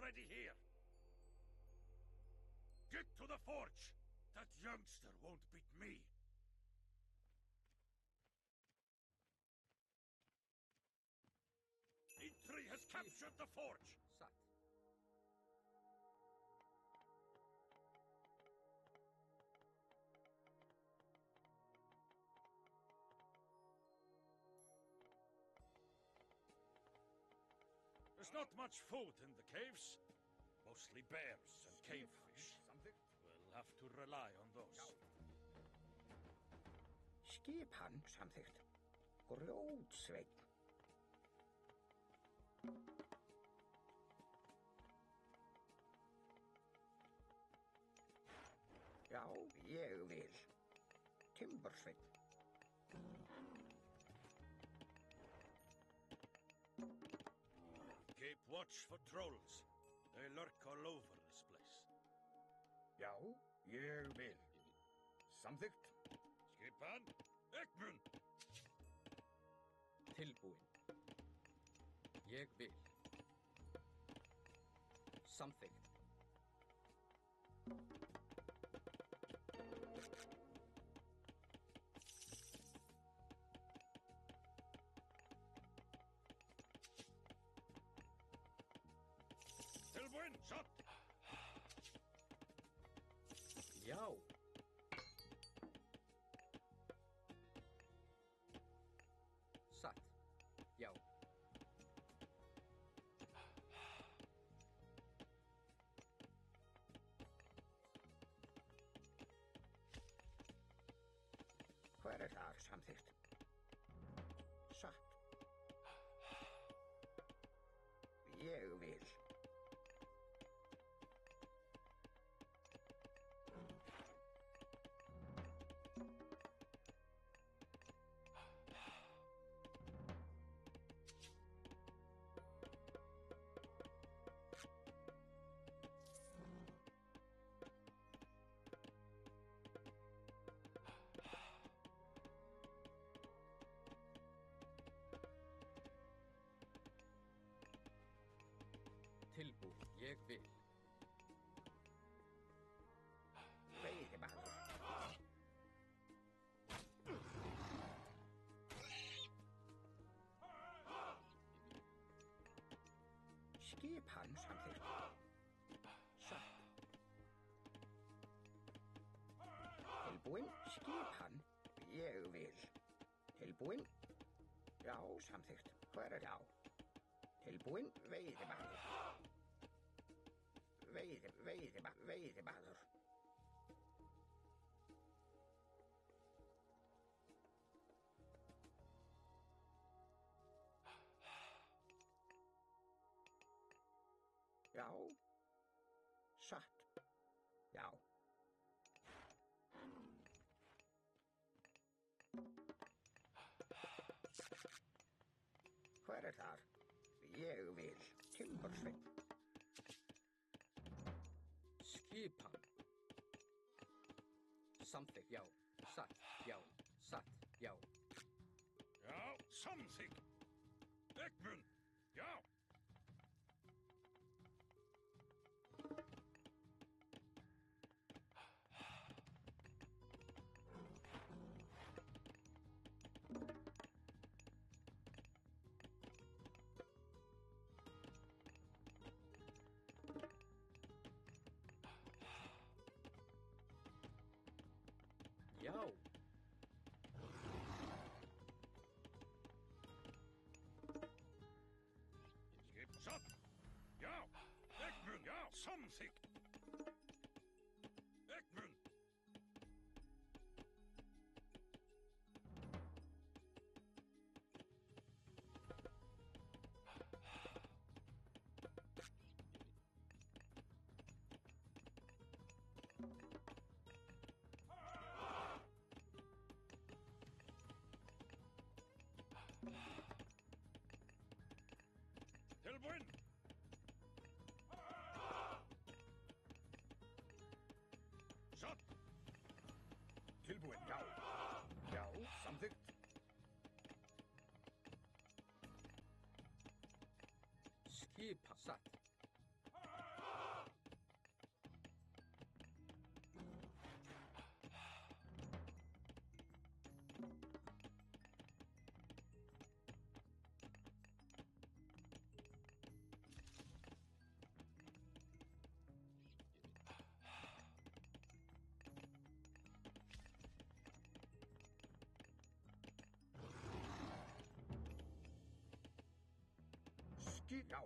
already here. Get to the forge. That youngster won't beat me. Eitri has captured the forge. Sat. There's not much food in the caves. Mostly bears and cavefish. We'll have to rely on those. Skipan samþykkt. Grjótsveinn. Já, ég vil. Timbursveinn. Keep watch for trolls. They lurk all over this place. Já, ég vil. Samþykkt. Skipan, Egmund! Tilbúin. Ég vil. Samþykkt. Tilbúin, shot! Já. Satt. Já. Hver þar samþykkt? Satt. Ég vil. Tilbúin. Ég vil. Veiðimaður. Skipan samþykkt. Satt. Tilbúin. Skipan. Ég vil. Tilbúin. Já, samþykkt. Hver já? Tilbúin. Veiðimaður. Veiðimaður. Já. Satt. Já. Hver þar? Ég vil. Timbursveinn. Skipan. Samþykkt. Já. Satt. Já. Satt. Já. Já, samþykkt. Egmund, já. Já. Skip shot. Já. Egmund, já. Samþykkt. Egmund. Tilbúin. Shot. Tilbúin. Já. Já, samþykkt. Skipan. Satt. Skip. Já.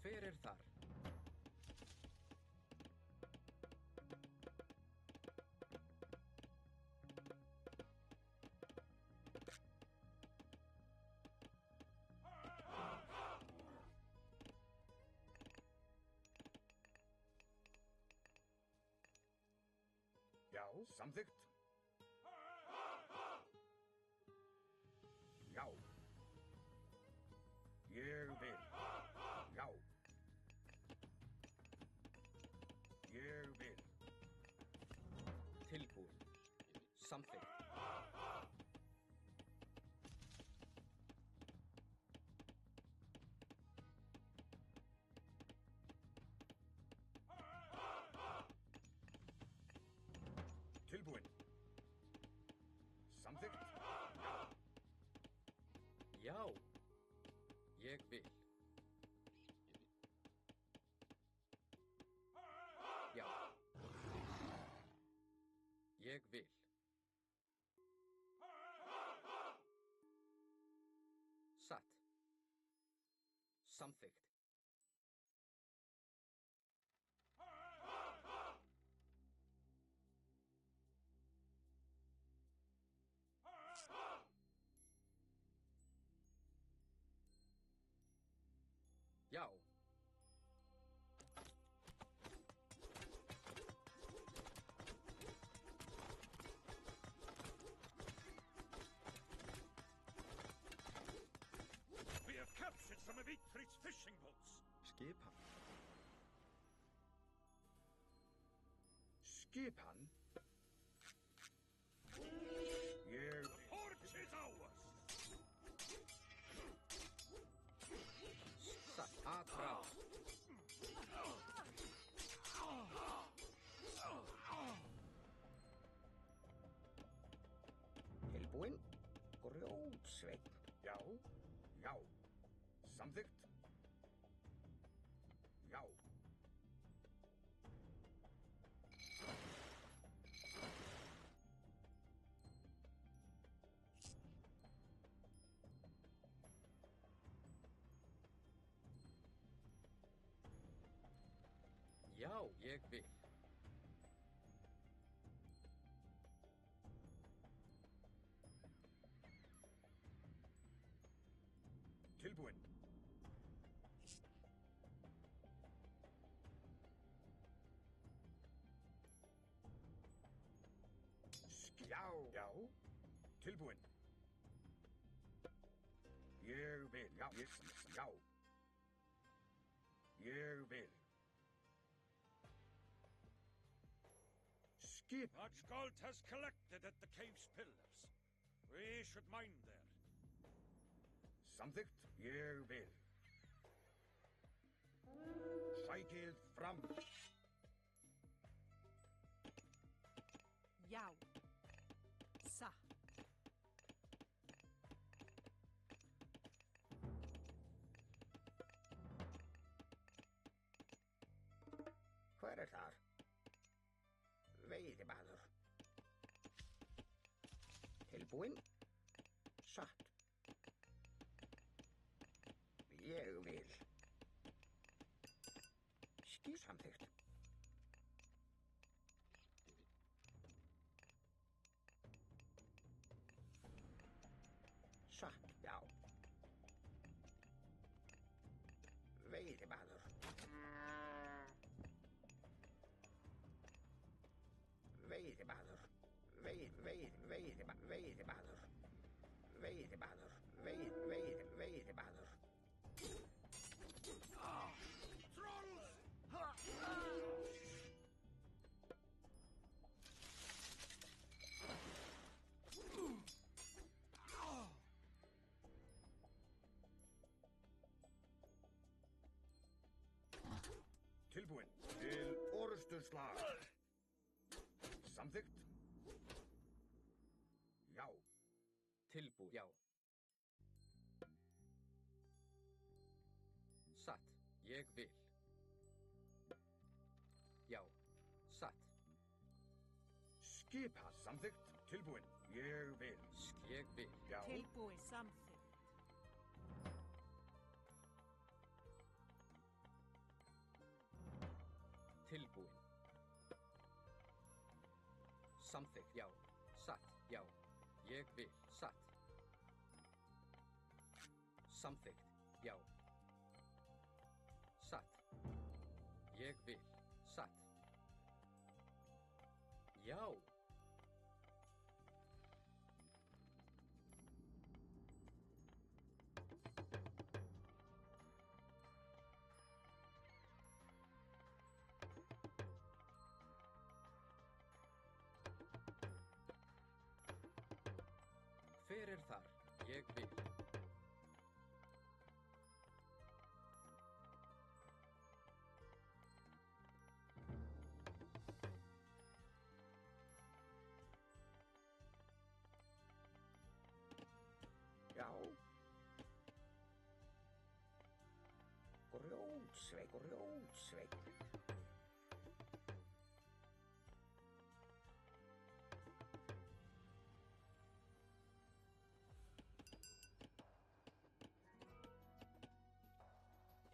Hver er þar? Já, samþykkt. Já. Ég vil. Já. Ég vil. Tilbúin. Samþykkt. Tilbúin. Samþykkt. Já. Ég vil. Já. Ég vil. Satt. Samþykkt. Já. We have captured some of Igfrid's fishing boats. Skipan. Skipan. Ég The port is ours. Satt. Að frá. tilbúin. Grjótsveinn. Já. Já. Samþykkt. Já. Já, ég vil. Tilbúin. Já. Já. Tilbúin. Ég vil. Já. Já. Ég vil. Skip. Much gold has collected at the cave's pillars. We should mine there. Samþykkt. Ég vil. Sækið fram. Já. Satt. Hver er þar? Veiðimaður. Tilbúin. Satt. Ég vil. Samþykkt. Satt, já. Veiðimaður. Veiðimaður. Veiðimaður. Veiðimaður. Veiðimaður. Tilbúin til orustuslag. Samþykkt. Já. Tilbúin. Já. Satt. Ég vil. Já. Satt. Skipan. Samþykkt. Tilbúin. Ég vil. Ég vil. Já. Tilbúin. Samþykkt. Tilbúin. Samþykkt, já. Satt, já. Ég vil. Satt. Samþykkt, já. Satt. Ég vil. Satt. Já. Hver þar? Ég vil. Já. Grjótsveik.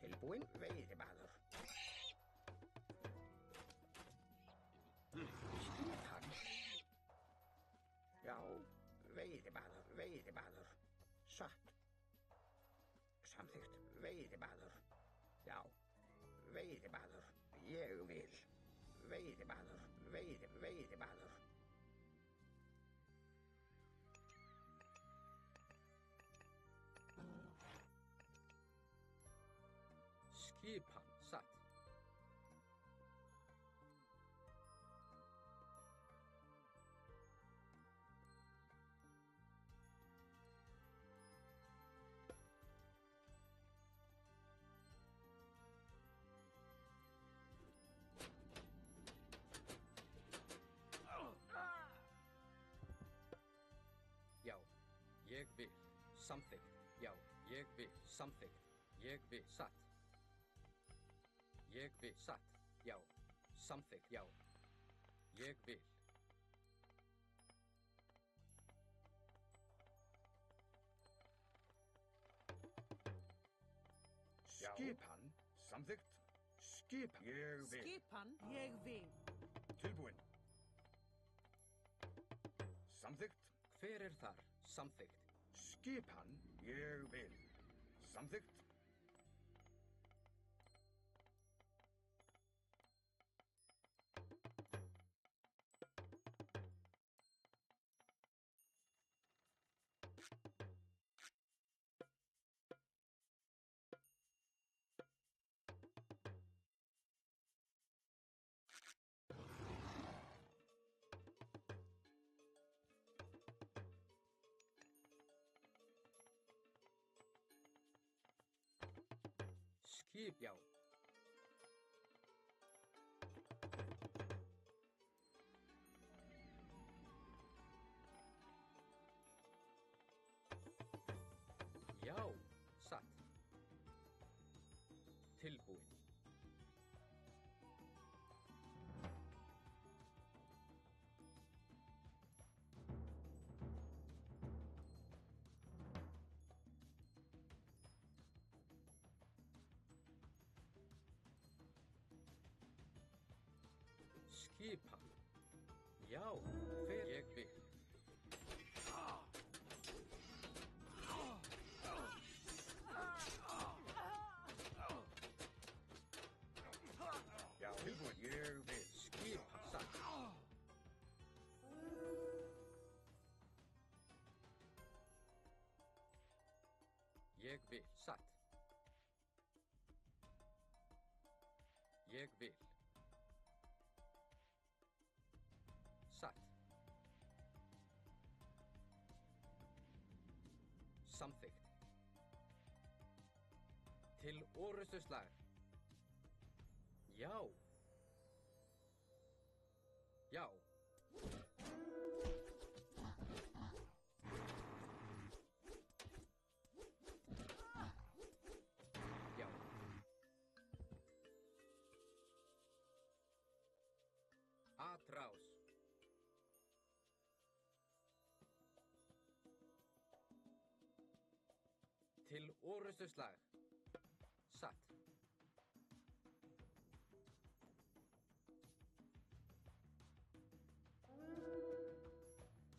Tilbúin. Veiðimaður. Skipan. Já. Veiðimaður. Satt. Samþykkt. Veiðimaður. Já. Veiðimaður. Ég vil. Veiðimaður. Skipan. Satt. Já. Ég vil. Samþykkt. Já. Ég vil. Samþykkt. Ég vil. Satt. Ég vil. Satt. Já. Samþykkt. Já. Ég vil. Skipan. Samþykkt. Skipan. Ég vil. Skipan. Ég vil. Tilbúin. Samþykkt. Hver þar? Samþykkt. Skipan. Ég vil. Samþykkt. Skip, já. Já, satt. Tilbúin. Skipan. Já, hver ég vil. Já, tilbúin. Ég vil. Skipan, satt. Ég vil, satt. Ég vil. Satt. Samþykkt. Til orrustuslag. Já. Já. Já. Atrás. til orustuslag. Satt.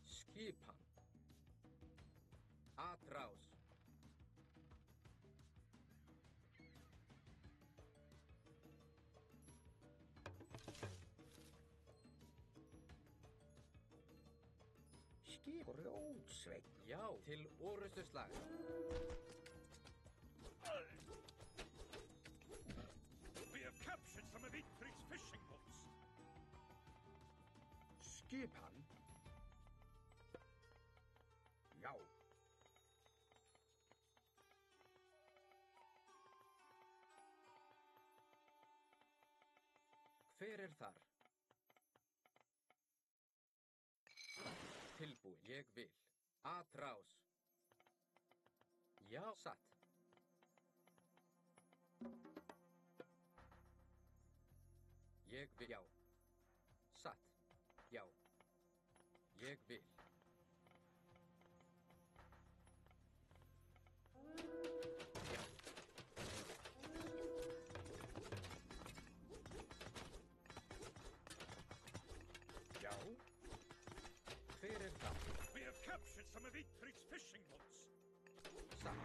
Skipan. Atrás. Skip Grjótsveinn. Já, til orustuslag. We have captured some of Igfrid's fishing boats. Skipan. Já. Hver þar? Tilbúin. Ég vil. Atrás. Já, satt. Ég vil. Já. Satt. Já. Ég vil. Já. Já. Hver það? We have captured some of Igfrid's fishing boats. Satt.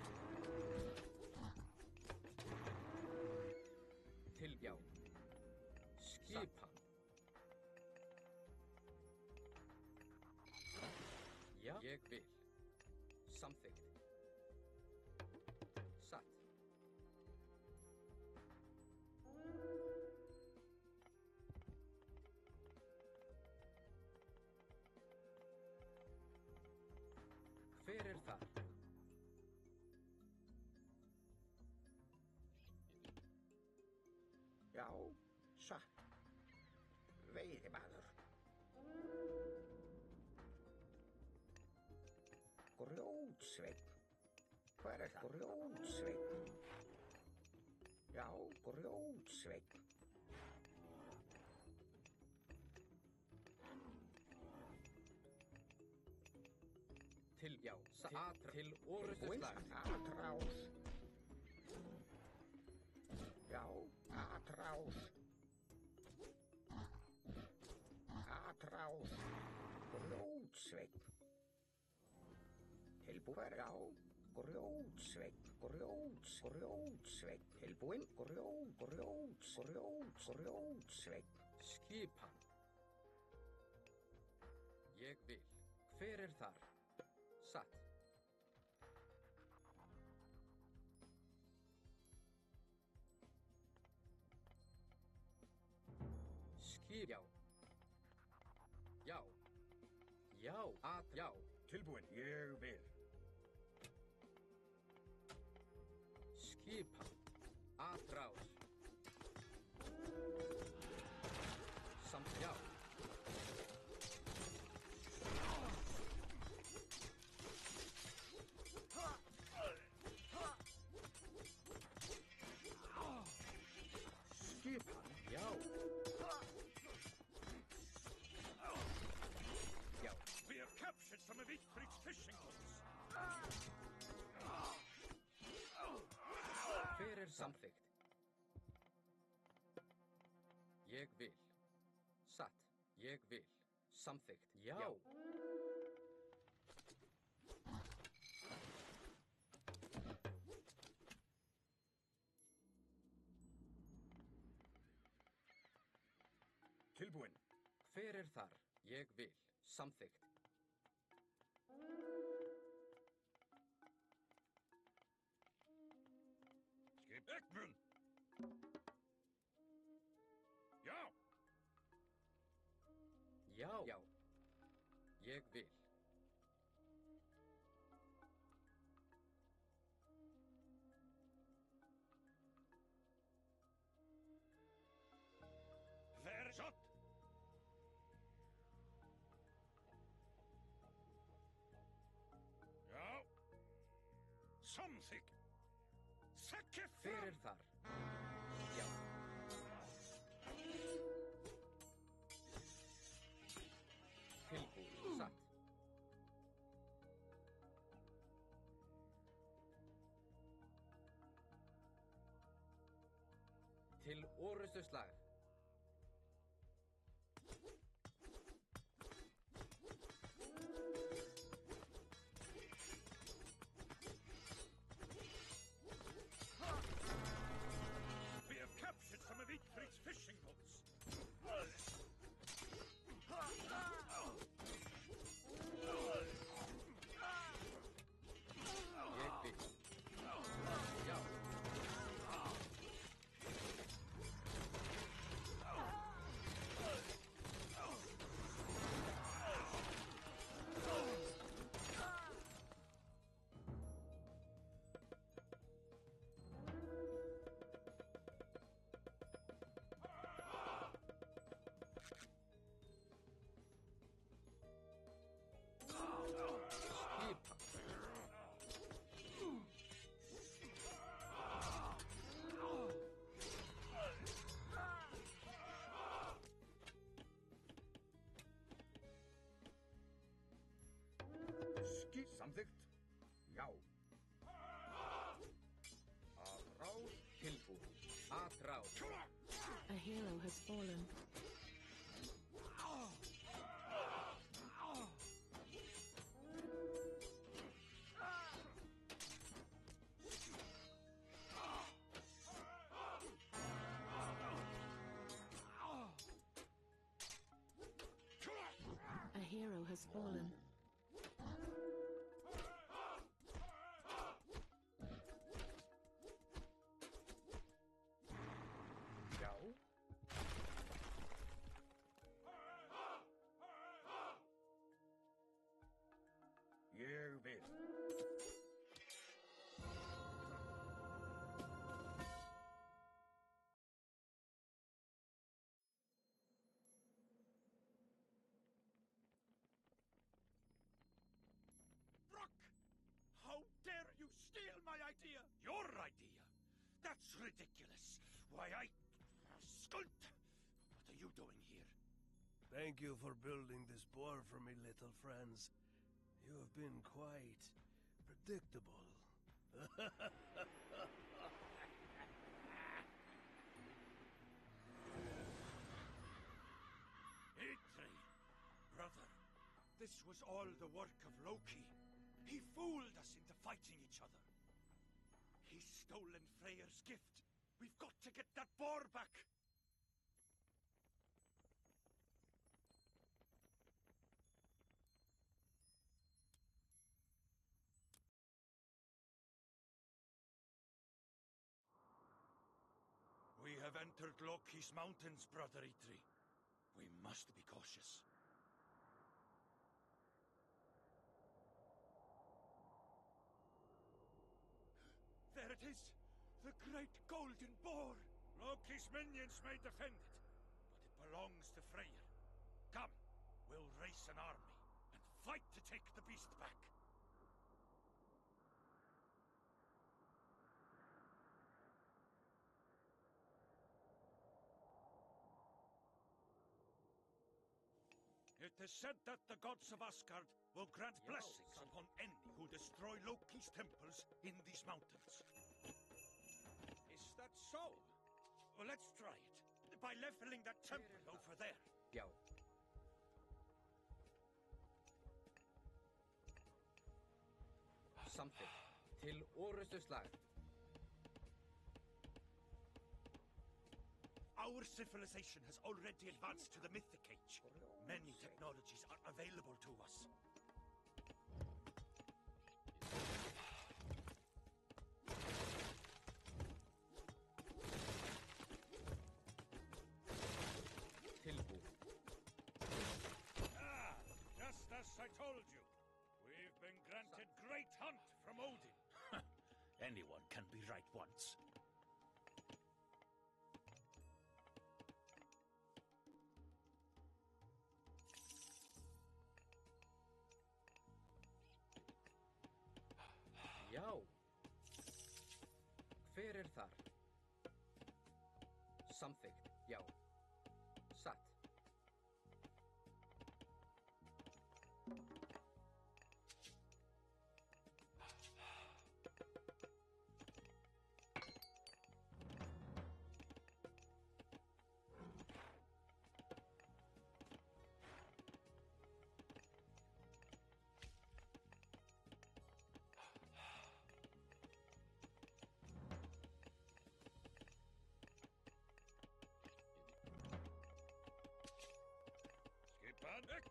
Til. Já. Skipan. Já. Ég vil. Samþykkt. Satt. Hver þar? Já, satt. Veiðimaður. Grjótsveinn. Hver það? Grjótsveinn. Já, Grjótsveinn. Til. Já. Satt. Til orustuslag. Atrás. Já, atrás. Atrás. Grjótsveinn. Tilbúin. Já, Grjótsveinn. Grjótsveinn. Tilbúin. Grjótsveinn. Skipan. Ég vil. Hver þar? Satt. Skip. Já. Já. Já. Já. Tilbúin. Ég vil. Skipan. Atrás. Samt. Já. Skipan. Já. Já. We have captured some of Igfrid's fishing boats. Hver samþykkt? Ég vil. Satt. Ég vil. Samþykkt. Já. Já. Tilbúin. Hver þar? Ég vil. Samþykkt. Skip Ekmund. Já. Já. Já. Ég vil. Versat. Já. Samþykkt. Sekki Hver fram. þar? Já. Tilbúin. Satt. Til orustuslag. We have captured some of Igfrid's fishing boats. Ég vil. Já. Skipa. Samþykkt? Já. Aðráð. Tilbúð. Aðráð. A hero has fallen. A hero has fallen. Já. Ég vil. Brock! How dare you steal my idea? Your idea? That's ridiculous. Why, Skuld! What are you doing here? Thank you for building this boar for me, little friends. You have been quite predictable. Eitri, brother, this was all the work of Loki. He fooled us into fighting each other. He's stolen Freyr's gift. We've got to get that boar back. We have entered Loki's mountains, brother Eitri. We must be cautious. There it is! The great golden boar! Loki's minions may defend it, but it belongs to Freyr. Come, we'll race an army and fight to take the beast back. It is said that the gods of Asgard will grant blessings upon any who destroy Loki's temples in these mountains. Is that so? Well, let's try it. By leveling that temple over there. Já. Samþykkt. Til orustuslag. Our civilization has already advanced to the Mythic Age. Many technologies are available to us. Tilbúð. Ah, just as I told you. We've been granted great hunt from Odin. Anyone can be right once. Já. Hver er þar? Samþykkt. Já. Satt.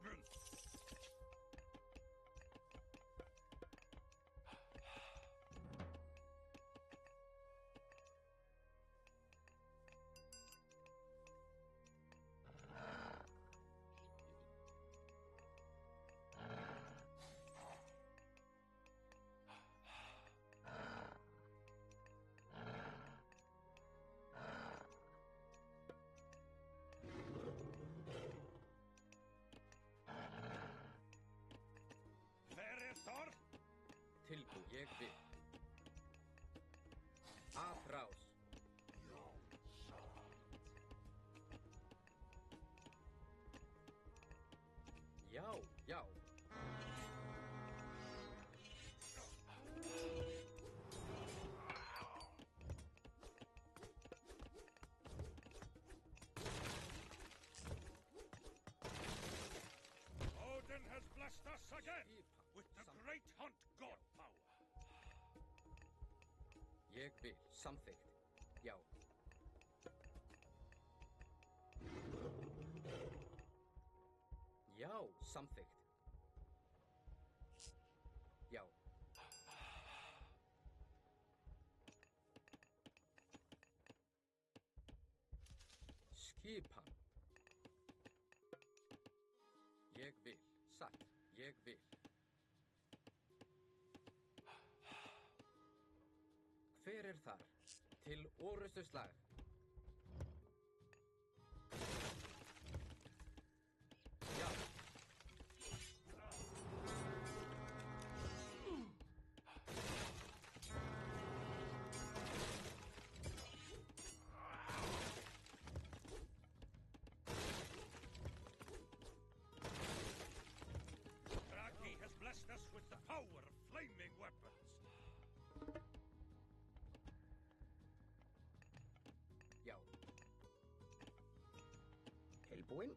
Vopnum! Þar? Tilbúið, ég vil. Atrás. Já, já. Odin has blessed us again with the great hunt god power. Ég vil. Samþykkt. Já. Já, samþykkt. Já. Skipan. Ég vil. Satt. Ég vil. Hver þar? Til orustuslag. Já. Ragni has blessed us with the power of flaming weapons. Já. Tilbúin.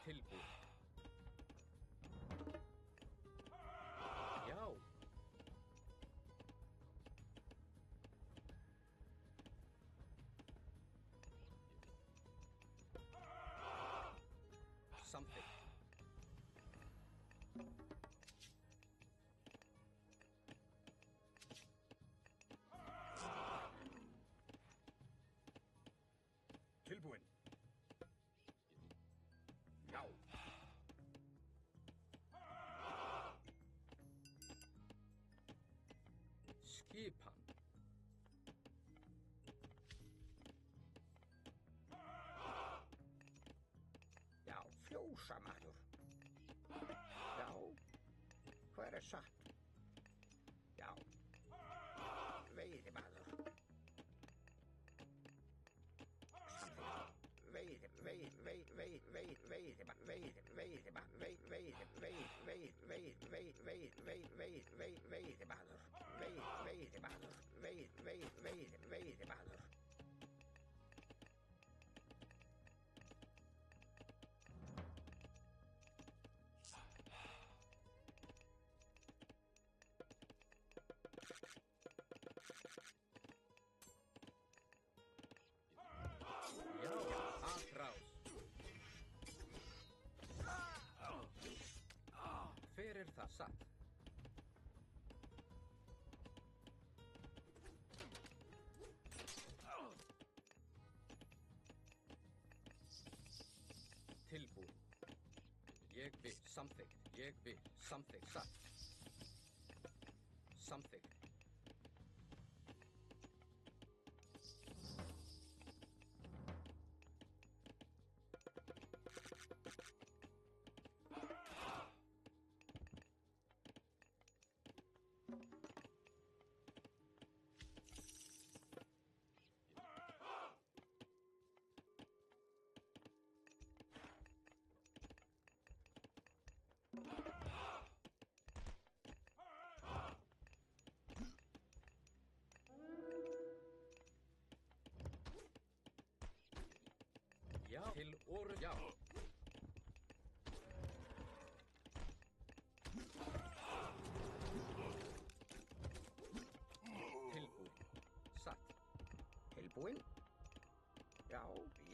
Tilbúið. Já. Samþykkt. Tilbúin. Já. Skipan. Já, fjósamaður. Já. Hver satt? Já. Veiðimaður. Veiðimaður. Já. Atrás. Hver það satt? Tilbúið. Ég vil. Samþykkt. Ég vil. Samþykkt. Satt. Samþykkt. Já. Til orust. Já. Tilbúin. Satt. Tilbúinn? Já,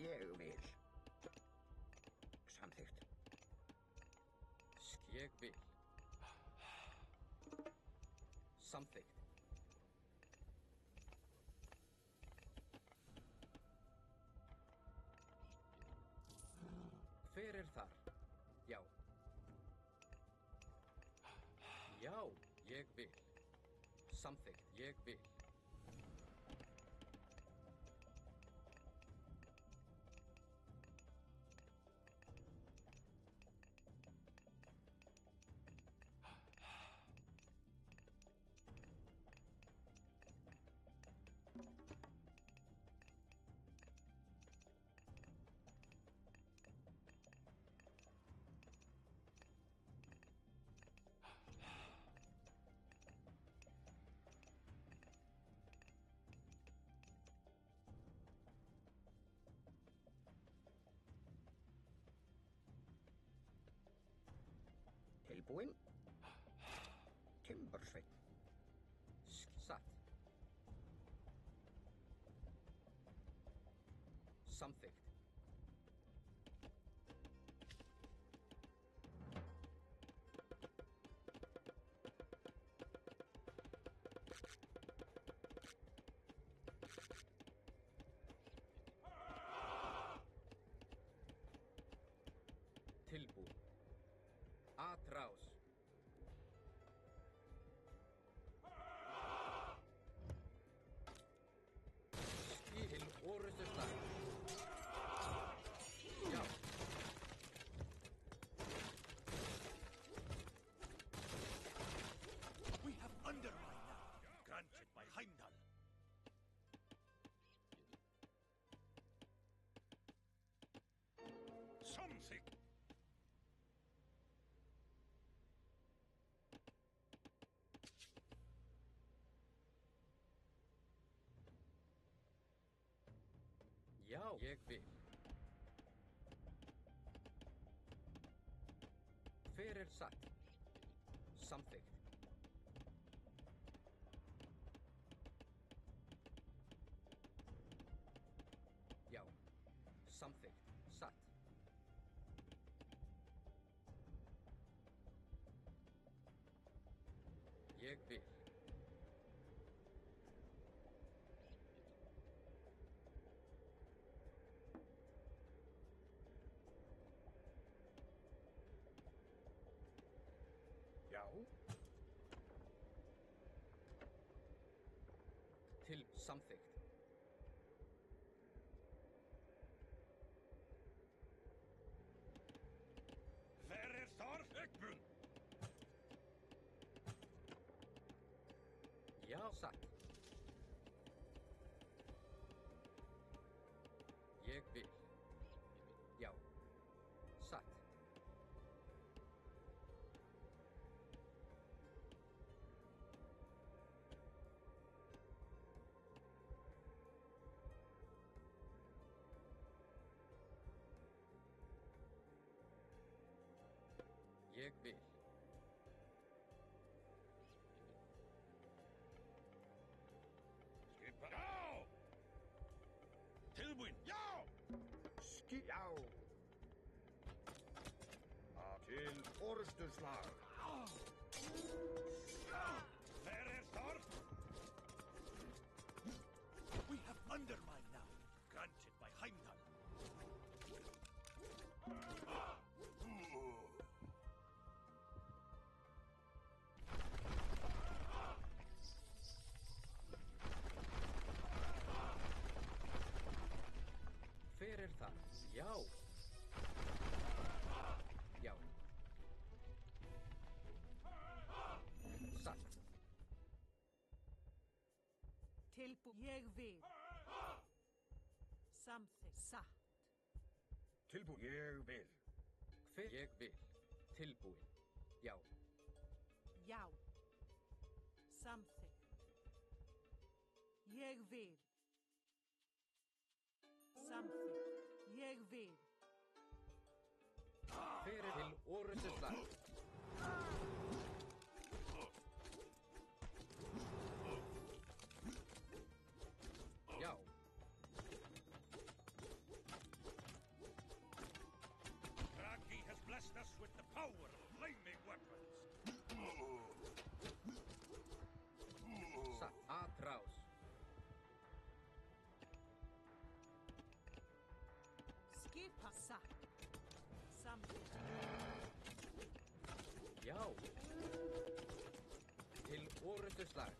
ég vil. Samþykkt. Ég vil. Samþykkt. Hver þar? Já. Já, ég vil. Samþykkt, ég vil. Tilbúinn? Timbursveinn. Satt. Samþykkt. Tilbúin. Atrás. Til orustu slag. Já. We have undermined now, granted by Heimdall. Something. Já, ég vil. Hver satt? Samþykkt. Já. Samþykkt. Satt. Ég vil. Já, Til samþykkt. Hver þar? Egmund! Já, satt. Ég vil. Já. Satt. Ég vil. Skipa. Já! Tilbúinn. Já! já. Til orustuslag. Hver þar? We have undermined now, granted by Heimdall. Hver það? Já. Já. Satt. Ég vil. Samþykkt. Satt. Tilbúin. Ég vil. Hver ég vil. Tilbúin. Já. Já. Samþykkt. Ég vil. Samþykkt. Ég Ég vil. Fyrir til orrustuslag. Já. Raki has blessed us with the power of flaming weapons. Satt. Atrás. Skipa satt. Samþykkt. Já. Til orrustuslag.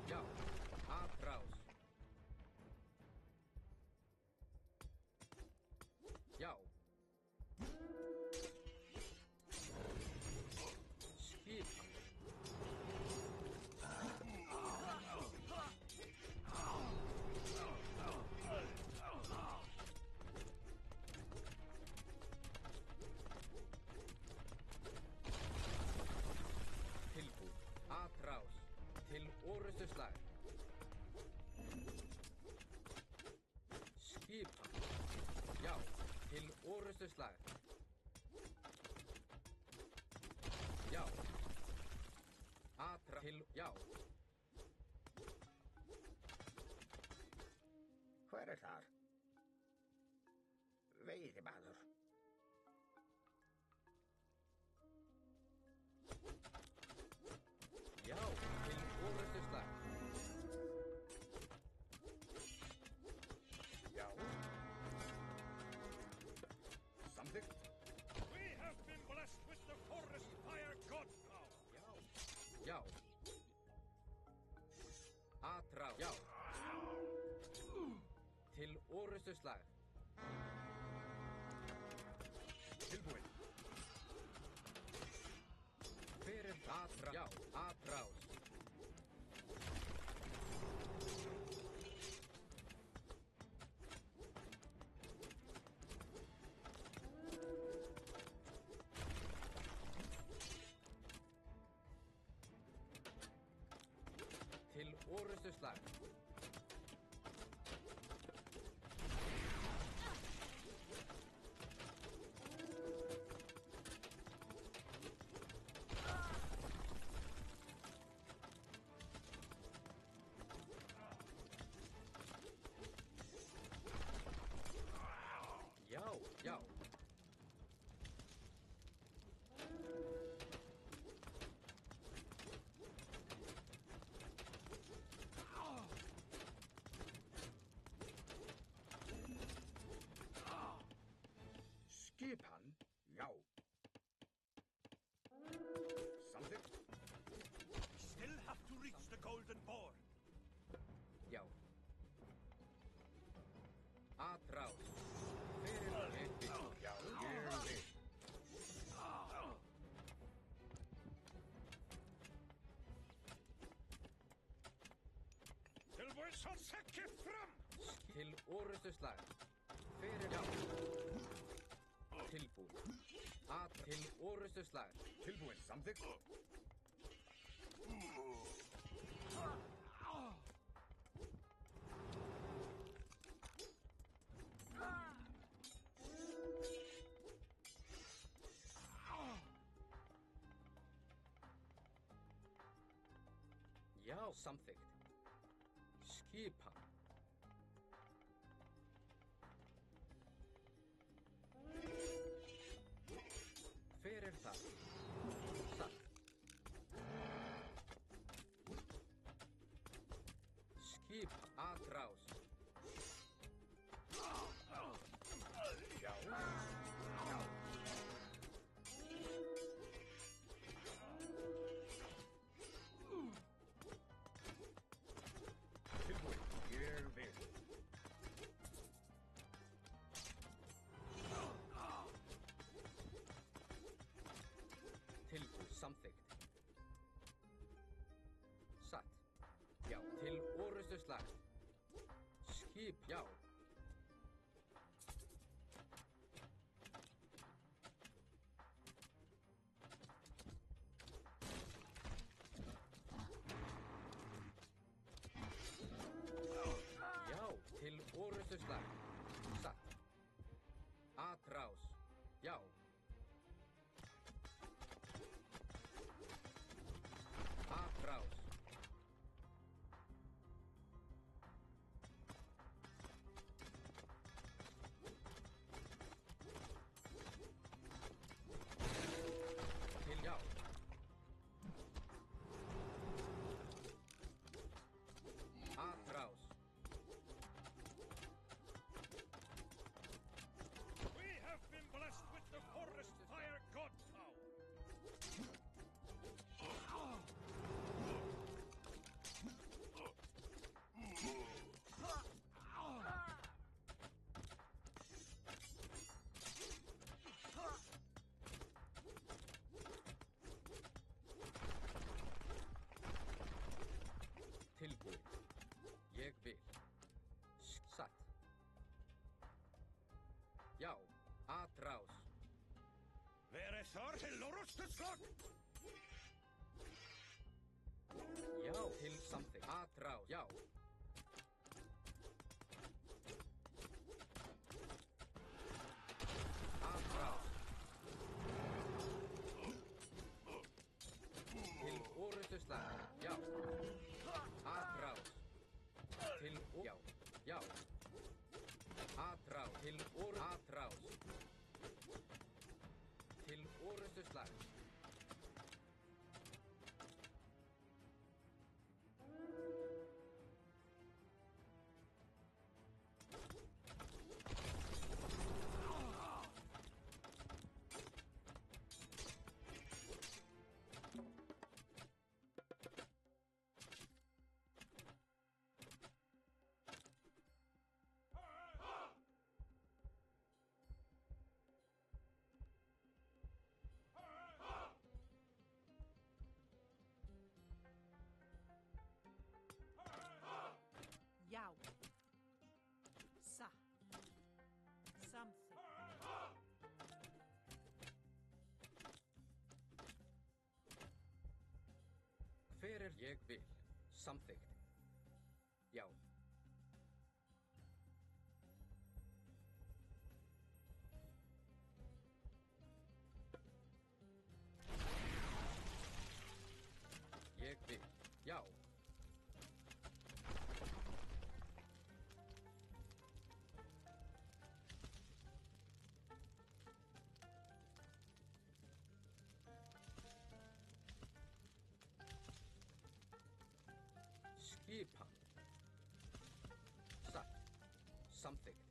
Já. Atrás. Já. Skipa. Tilbúð. Atrás. Til orrustuslag. Skipa. Já. Til orrustuslag. Já. Atra. Til. Já. Hver þar? Veiðimaður. Já. Til orrustuslag. Já. Samþykkt. We have been blessed with the forest fire god power. Já. Já. Atrás. Já. Til orrustuslag. Tilbúin. Fyrir atrás. Já. Atrás. Til orrustuslag. Já, já. Skipan. Já. Samþykkt. Still have to reach the golden boar. Já. Atrás. Fyrir uppi. Já, ég vil. Tilbúin svo sekki fram. Til orrustuslag. Fyrir. Já. Tilbúð. Til orrustuslag. Tilbúin. Samþykkt. Já, samþykkt. Skipan. Fyrir það. Satt. Skip. Atrás. Já. Já. Tilbúin. Ég vil. slag. Skip, já. Já, til orustu slag. Satt. Atrás, já. Atrás. Til já. Atrás. We have been blessed with the forest fire god now. Tilbúið. Ég vil. Satt. Já. Atrás. Vere þar til orustu slag. Já. Til something. Atrás. Já. Atrás. Til orustu slag. Já. Atrás. Til já. Já. Atrás. Til atrás. Til orustu slag. Já. Satt. Something. Hver er ég vil? Samþykkt. Já. Ég vil. Já. Skipan. Satt. Samþykkt.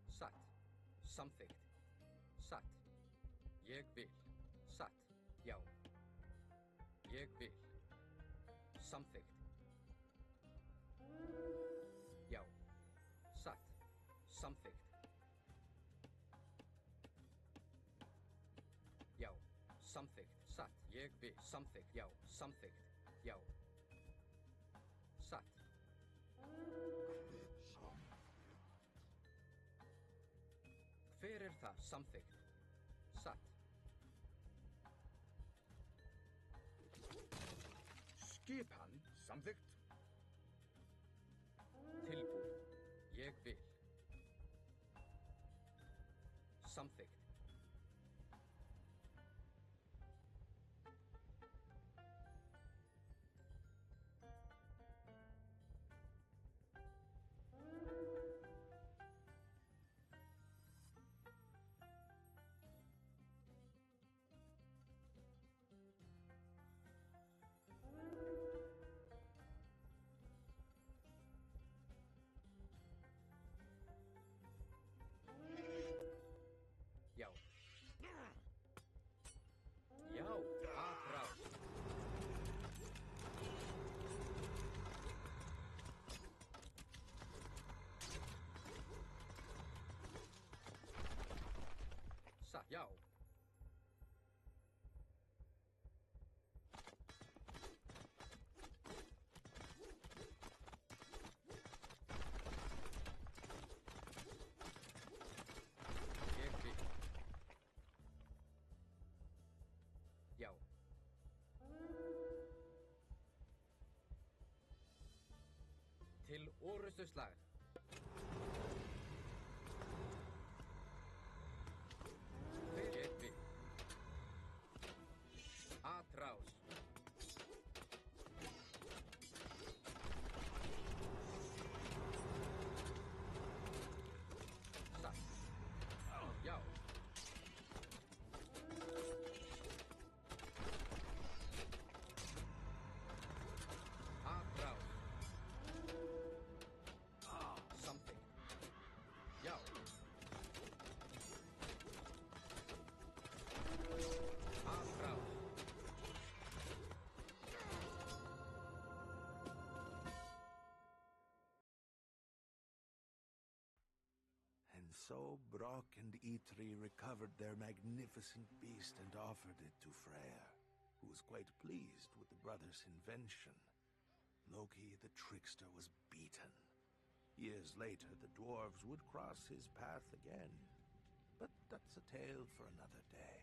Satt. Samþykkt. Satt. Ég vil. Satt. Já. Ég vil. Samþykkt. Já. Satt. Samþykkt. Já. Samþykkt. Satt. Ég vil. Samþykkt. Já. Samþykkt. Já. Satt. Hver er það? Samþykkt. Satt. Skipan samþykkt. Tilbúið. Ég vil. Samþykkt. Já. Byssuslag. Ég vil. Atrás. Satt. Já. Atrás. Something. Já. Atrás. And so Brock and Eitri recovered their magnificent beast and offered it to Freyr, who was quite pleased with the brothers' invention. Loki the trickster was beaten. Years later, the dwarves would cross his path again. But that's a tale for another day.